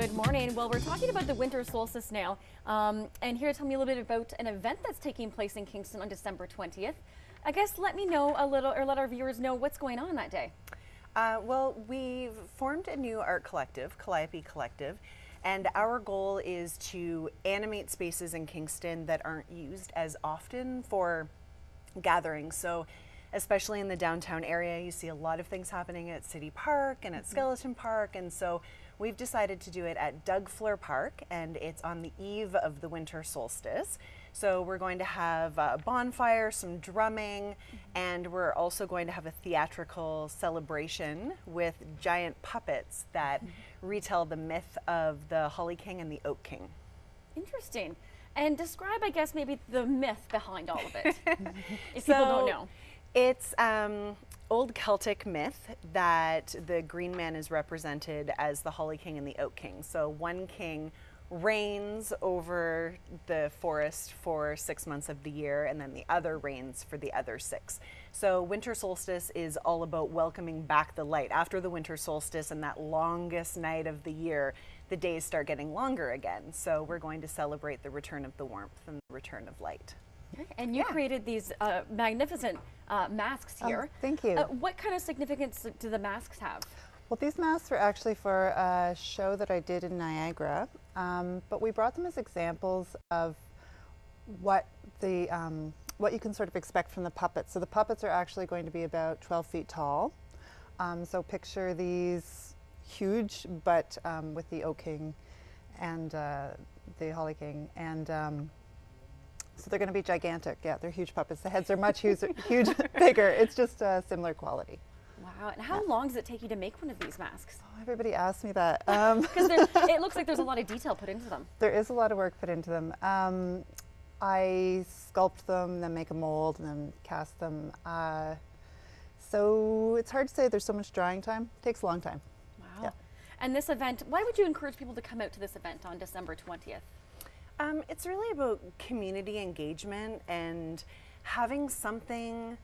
Good morning. Well, we're talking about the winter solstice now, and here to tell me a little bit about an event that's taking place in Kingston on December 20th. I guess let me know a little, or let our viewers know what's going on that day. Well, we've formed a new art collective, Calliope Collective, and our goal is to animate spaces in Kingston that aren't used as often for gatherings. So especially in the downtown area, you see a lot of things happening at City Park and at Skeleton Park, and so we've decided to do it at Doug Fleur Park, and it's on the eve of the winter solstice. So we're going to have a bonfire, some drumming, and we're also going to have a theatrical celebration with giant puppets that retell the myth of the Holly King and the Oak King. Interesting. And describe, I guess, maybe the myth behind all of it, if people don't know. It's old Celtic myth that the Green Man is represented as the Holly King and the Oak King. So one king reigns over the forest for 6 months of the year, and then the other reigns for the other 6. So winter solstice is all about welcoming back the light. After the winter solstice and that longest night of the year, the days start getting longer again. So we're going to celebrate the return of the warmth and the return of light. Okay. And you created these magnificent masks here. Thank you. What kind of significance do the masks have? Well, these masks were actually for a show that I did in Niagara, but we brought them as examples of what you can sort of expect from the puppets. So the puppets are actually going to be about 12 feet tall. So picture these huge, but with the Oak King and the Holly King, and so they're going to be gigantic. Yeah, they're huge puppets. The heads are much huge, bigger. It's just a similar quality. Wow. And how long does it take you to make one of these masks? Oh, everybody asks me that. Because it looks like there's a lot of detail put into them. There is a lot of work put into them. I sculpt them, then make a mold, and then cast them. So it's hard to say. There's so much drying time. It takes a long time. Wow. Yeah. And this event, why would you encourage people to come out to this event on December 20th? It's really about community engagement and having something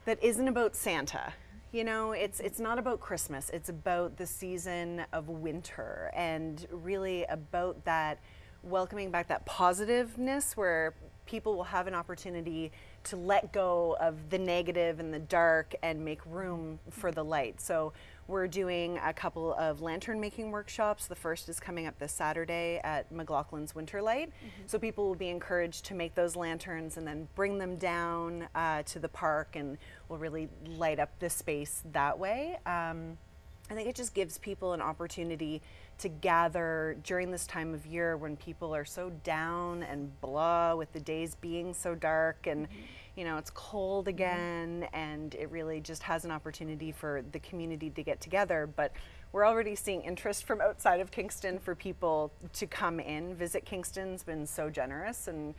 that isn't about Santa. You know, it's not about Christmas. It's about the season of winter, and really about that welcoming back that positiveness where people will have an opportunity to let go of the negative and the dark and make room for the light. So we're doing a couple of lantern making workshops. The first is coming up this Saturday at McLaughlin's Winterlight. So people will be encouraged to make those lanterns and then bring them down to the park, and we'll really light up the space that way. I think it just gives people an opportunity to gather during this time of year when people are so down and blah with the days being so dark, and you know, it's cold again, and it really just has an opportunity for the community to get together. But we're already seeing interest from outside of Kingston for people to come in. Visit Kingston's been so generous and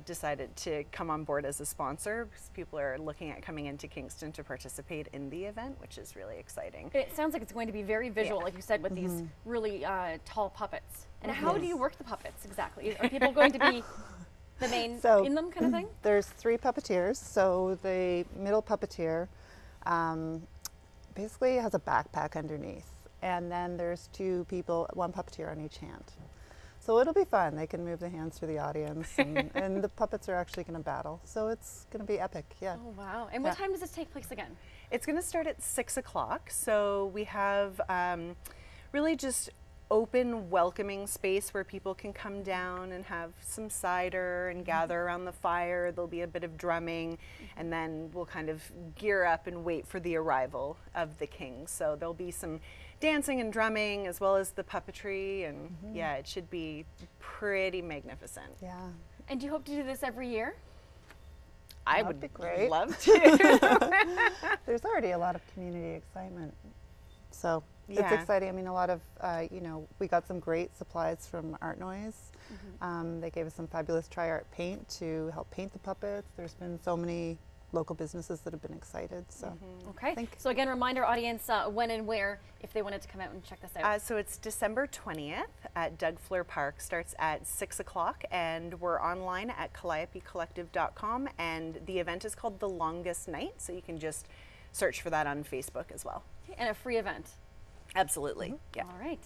decided to come on board as a sponsor, because people are looking at coming into Kingston to participate in the event, which is really exciting. It sounds like it's going to be very visual, like you said, with these really tall puppets. And how do you work the puppets exactly? Are people going to be the main in them kind of thing? There's 3 puppeteers. So the middle puppeteer basically has a backpack underneath, and then there's 2 people, 1 puppeteer on each hand. So it'll be fun. They can move the hands through the audience, and the puppets are actually going to battle. So it's going to be epic. Yeah. Oh wow! And what time does this take place again? It's going to start at 6 o'clock. So we have really just open, welcoming space where people can come down and have some cider and gather around the fire. There'll be a bit of drumming, and then we'll kind of gear up and wait for the arrival of the king. So there'll be some dancing and drumming as well as the puppetry, and yeah, it should be pretty magnificent. Yeah. And do you hope to do this every year? I That'd would be great. love to. There's already a lot of community excitement. So it's exciting. I mean, a lot of, you know, we got some great supplies from Art Noise. They gave us some fabulous tri-art paint to help paint the puppets. There's been so many local businesses that have been excited. So okay. So again, remind our audience when and where if they wanted to come out and check this out. So it's December 20th at Doug Fleur Park. Starts at 6 o'clock, and we're online at calliopecollective.com, and the event is called The Longest Night, so you can just search for that on Facebook as well. And a free event. Absolutely. Yeah. All right.